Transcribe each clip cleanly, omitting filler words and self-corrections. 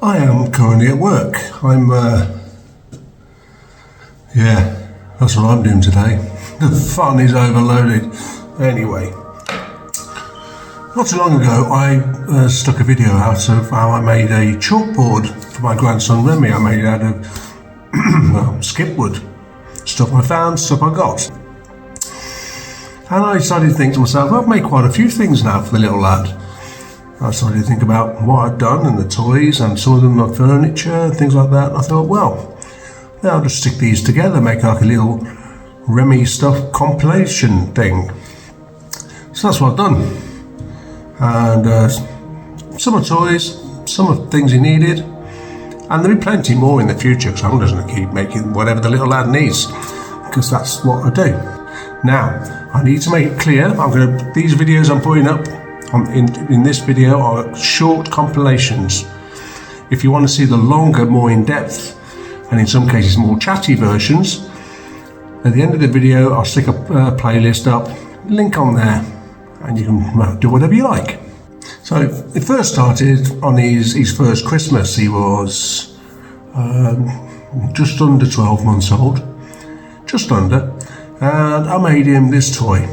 I am currently at work. Yeah, that's what I'm doing today. The fun is overloaded. Anyway, not too long ago I stuck a video out of how I made a chalkboard for my grandson Remy. I made it out of skip wood. Stuff I found, stuff I got. And I started to think to myself, I've made quite a few things now for the little lad. I started to think about what I'd done and the toys and some of them are furniture and things like that. And I thought, well, now I'll just stick these together, make like a little Remy stuff compilation thing. So that's what I've done. And some are toys, some are things he needed, and there'll be plenty more in the future because I'm just going to keep making whatever the little lad needs because that's what I do. Now, I need to make it clear, these videos I'm putting up in this video are short compilations. If you want to see the longer, more in-depth, and in some cases more chatty versions, at the end of the video I'll stick a playlist up, link on there, and you can do whatever you like. So it first started on his first Christmas. He was just under 12 months old, just under, and I made him this toy.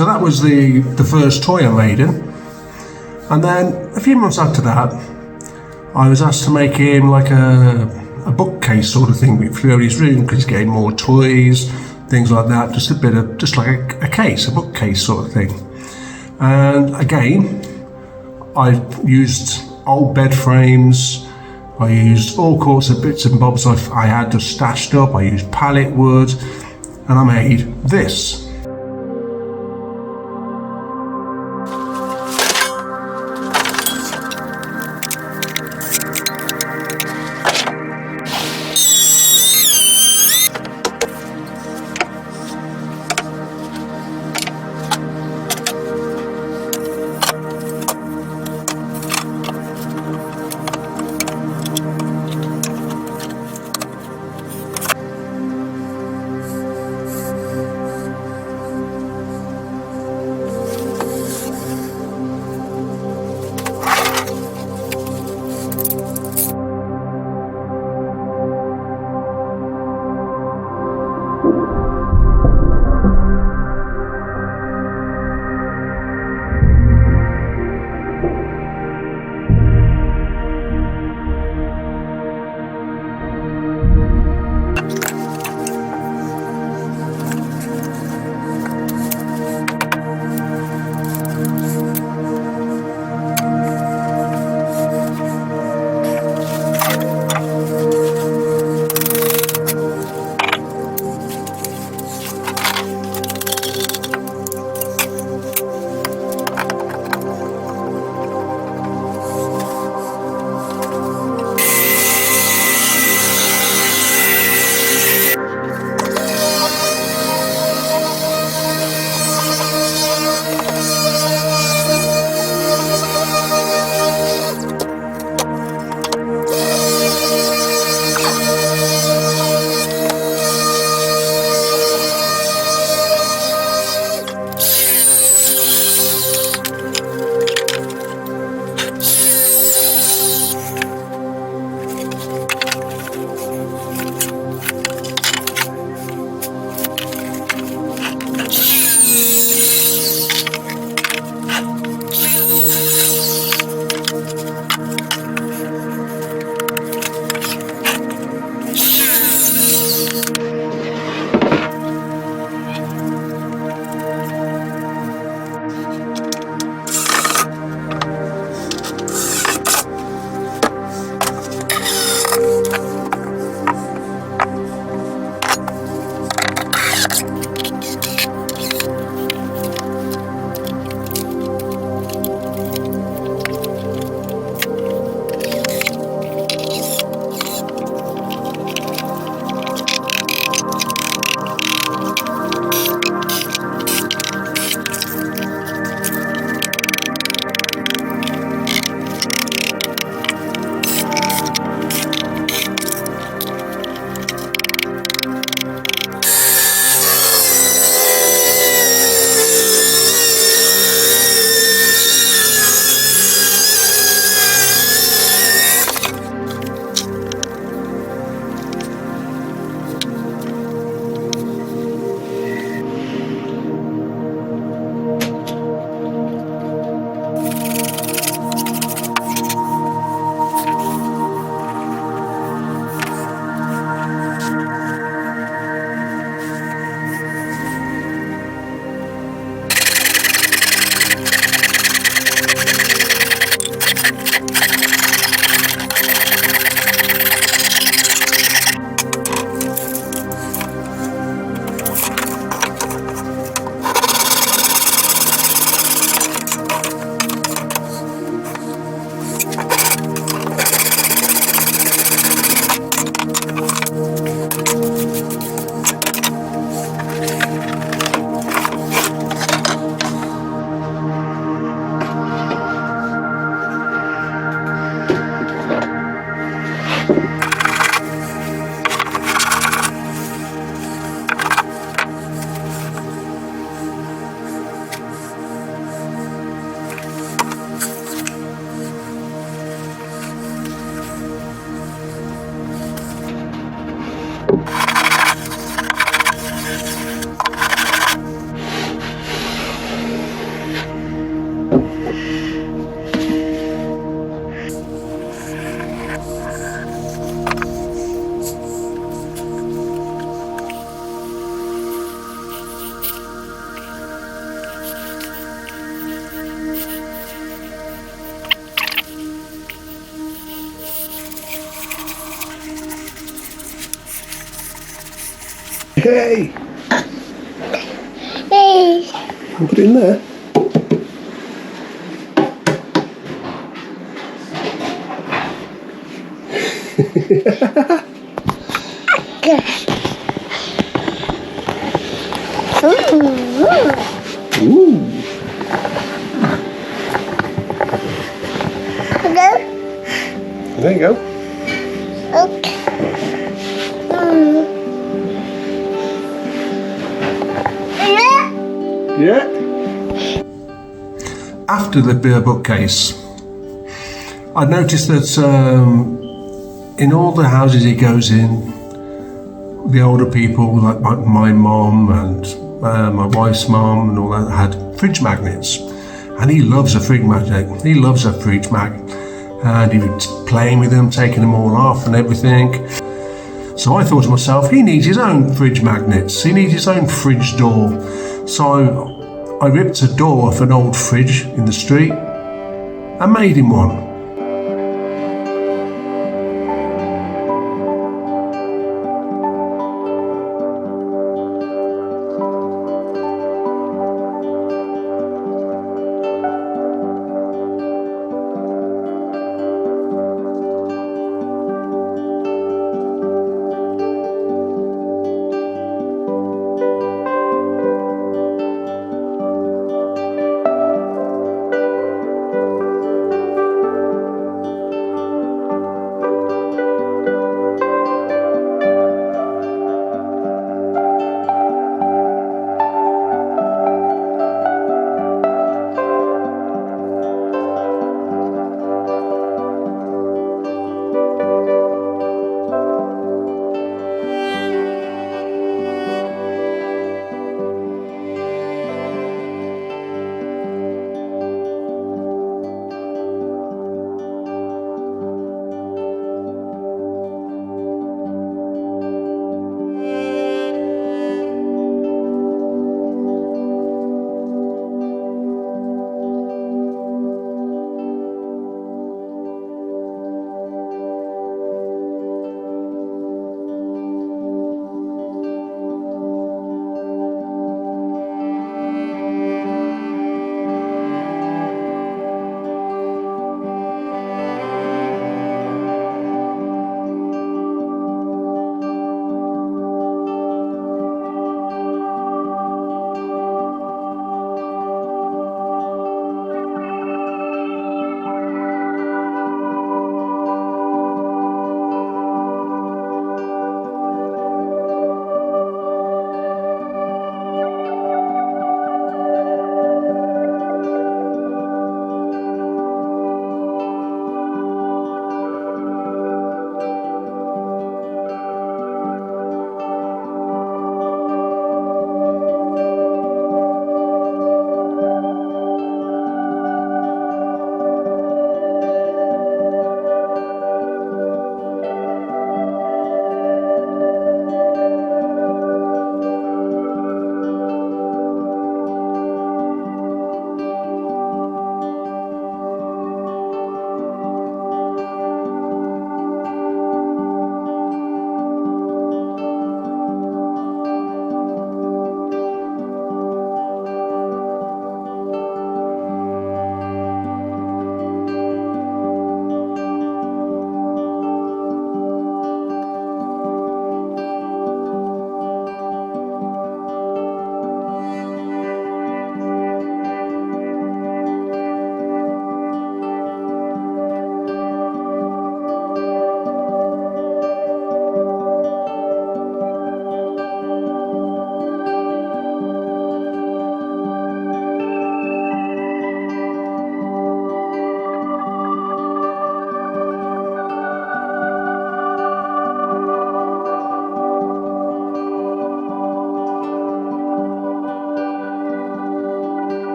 So that was the first toy I made him. And then a few months after that, I was asked to make him like a bookcase sort of thing throughout his room, because he's getting more toys, things like that. Just like a case, a bookcase sort of thing. And again, I used old bed frames. I used all sorts of bits and bobs I had just stashed up. I used pallet wood, and I made this. Hey! Hey. I'll put it in there. Ooh. Hello? There you go. Okay. Yeah. After the beer bookcase, I noticed that in all the houses he goes in, the older people, like my mom and my wife's mom and all that, had fridge magnets. And he loves a fridge magnet. He loves a fridge mag. And he was playing with them, taking them all off and everything. So I thought to myself, he needs his own fridge magnets. He needs his own fridge door. So I ripped a door off an old fridge in the street and made him one.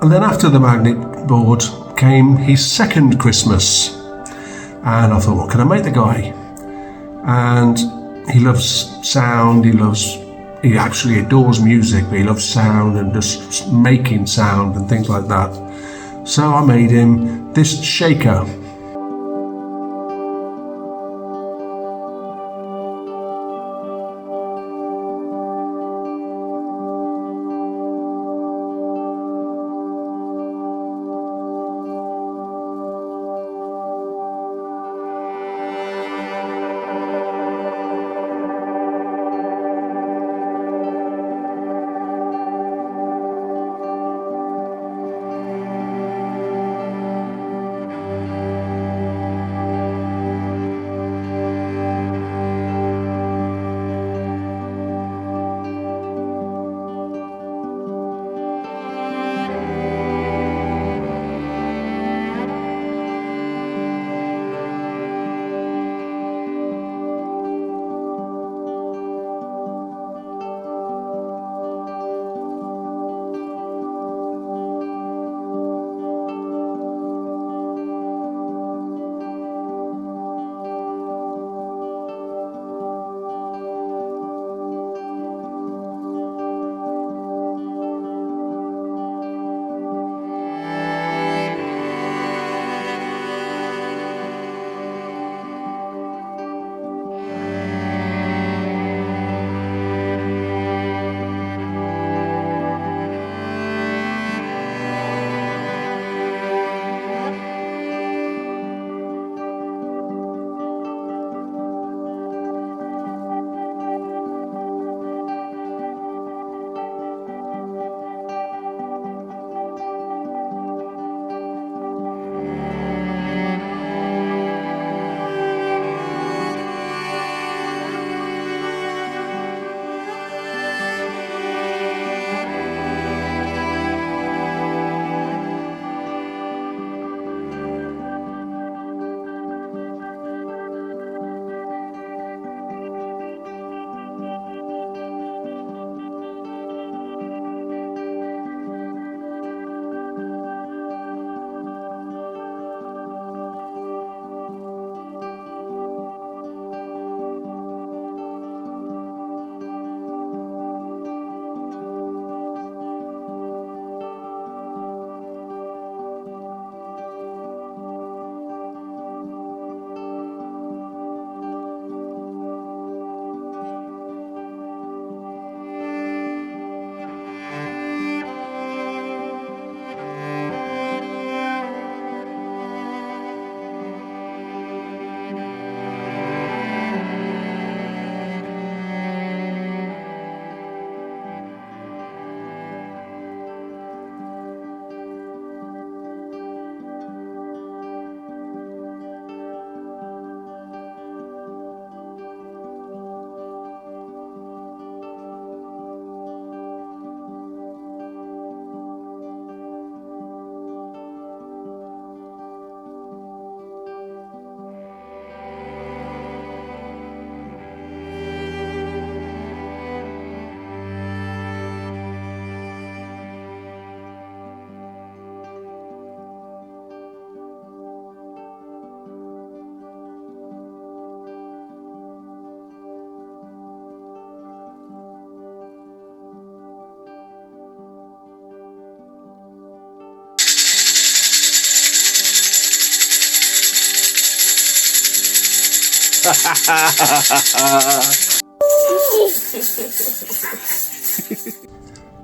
And then after the magnet board came his second Christmas. And I thought, what can I make the guy? And he loves sound, he actually adores music, but he loves sound and just making sound and things like that. So I made him this shaker.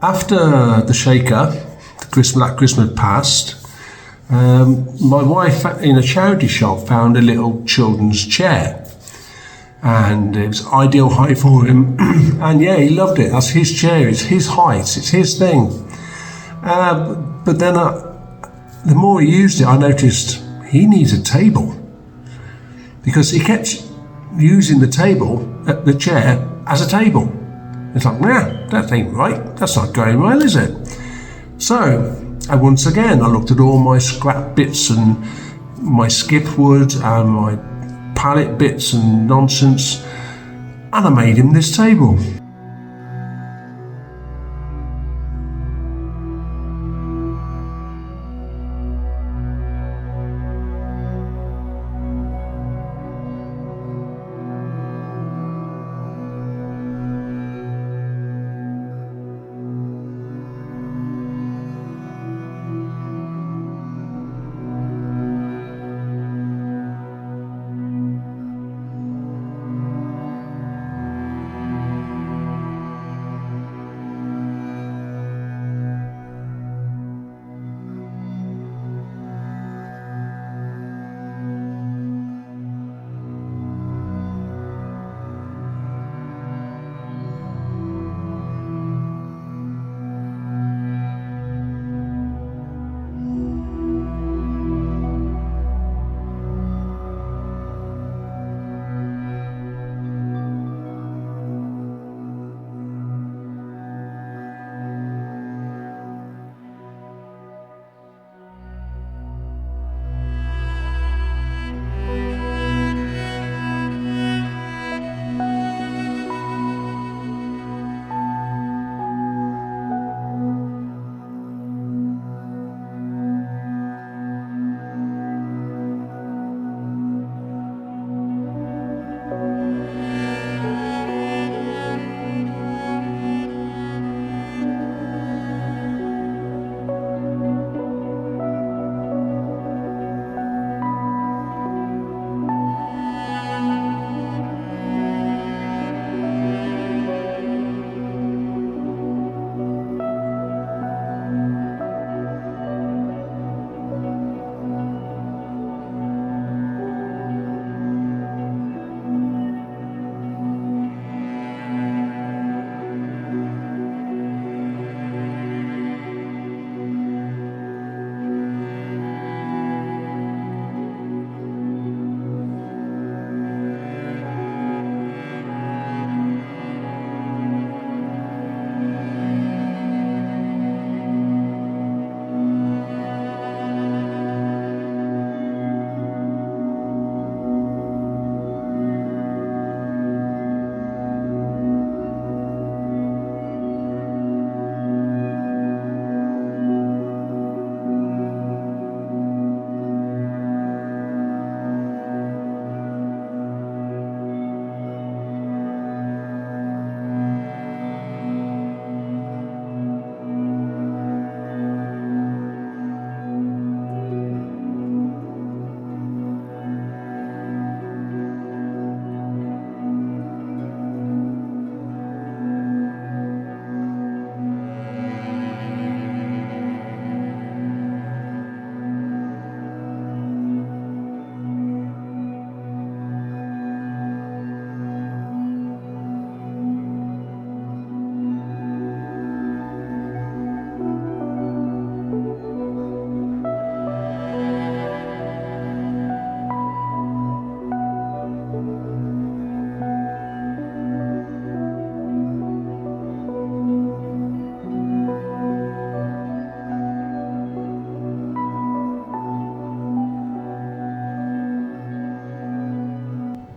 After the shaker, that Christmas passed, my wife in a charity shop found a little children's chair, and it was ideal height for him. And yeah, he loved it. That's his chair. It's his height. It's his thing. But then, the more he used it, I noticed he needs a table, because he kept using the chair as a table. It's like, nah, that ain't right. That's not going well, is it? So, once again, I looked at all my scrap bits and my skip wood and my pallet bits and nonsense, and I made him this table.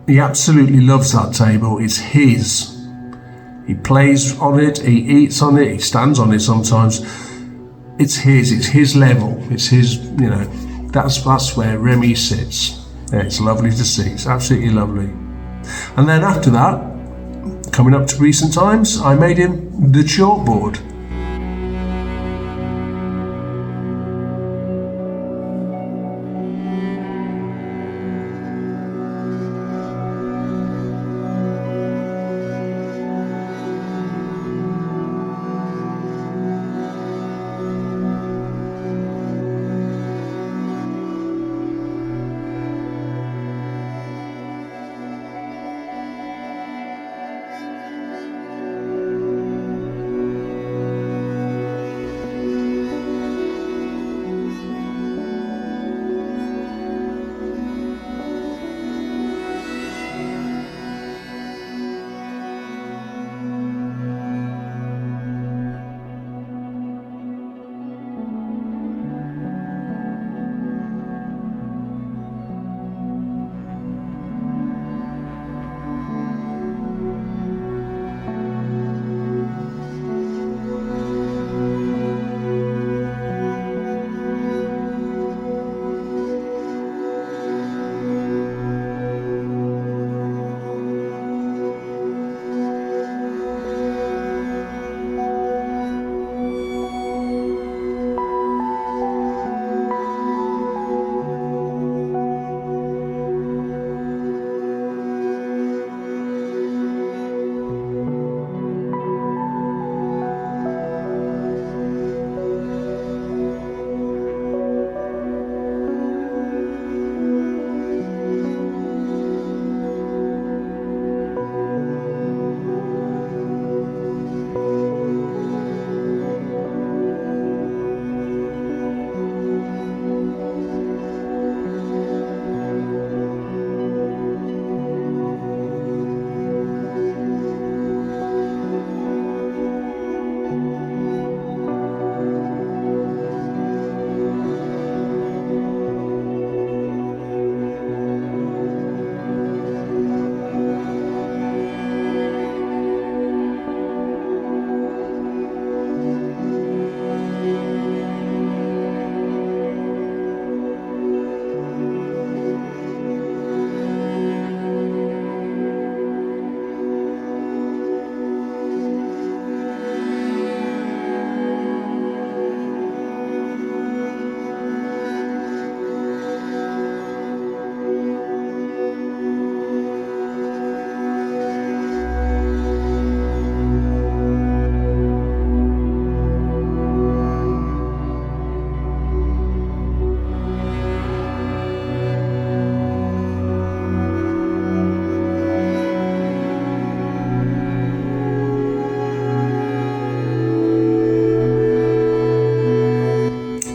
He absolutely loves that table. It's his. He plays on it, he eats on it, he stands on it sometimes. It's his level. It's his, that's where Remy sits. Yeah, it's lovely to see. It's absolutely lovely. And then after that, coming up to recent times, I made him the chalkboard.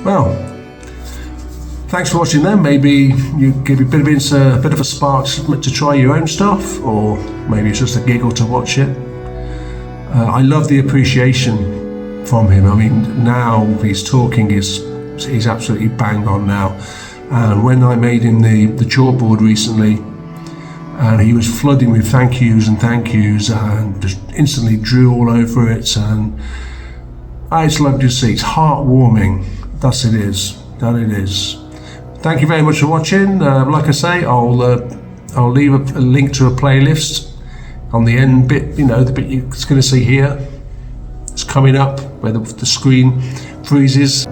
Well, thanks for watching then. Maybe you give a bit of a spark to try your own stuff, or maybe it's just a giggle to watch it. I love the appreciation from him. I mean, now he's talking, he's absolutely bang on now. And when I made him the chalkboard recently, and he was flooding with thank yous and just instantly drew all over it, and it's lovely to see. It's heartwarming. That it is. Thank you very much for watching. Like I say, I'll leave a link to a playlist on the end bit, the bit you're going to see here. It's coming up where the screen freezes.